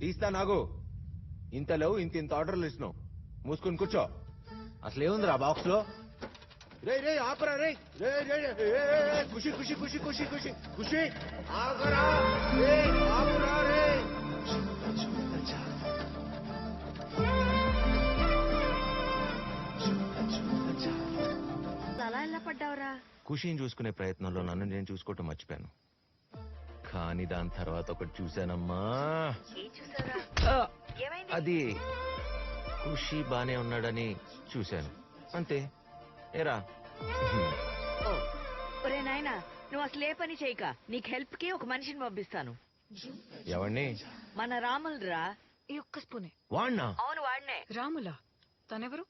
తీస్తా నాగు. ఇంత లేవు, ఇంత ఆర్డర్లు ఇస్తున్నావు. మూసుకుని కూర్చో. అసలేముందిరా బాక్స్ లో? రే రే ఆపరా రే. రే రే ఖుషి ఖుషి ఖుషి ఖుషి ఖుషి ఖుషి ఆగరా రే. ఆపరా రే. అలా ఎలా పడ్డావురా? ఖుషిని చూసుకునే ప్రయత్నంలో నన్ను నేను చూసుకోవటం మర్చిపోయాను. కానీ దాని తర్వాత ఒకటి చూశానమ్మా. అది ఖుషి బానే ఉన్నాడని చూశాను, అంతే. ఏరా ఒరే నాయనా, నువ్వు అసలు ఏ పని చేయక నీకు హెల్ప్ కి ఒక మనిషిని పంపిస్తాను. ఎవరిని? మన రాములరా. ఈ ఒక్క స్పూనే. వాణ్ణా? అవును వాడినే. రాములా? తనెవరు?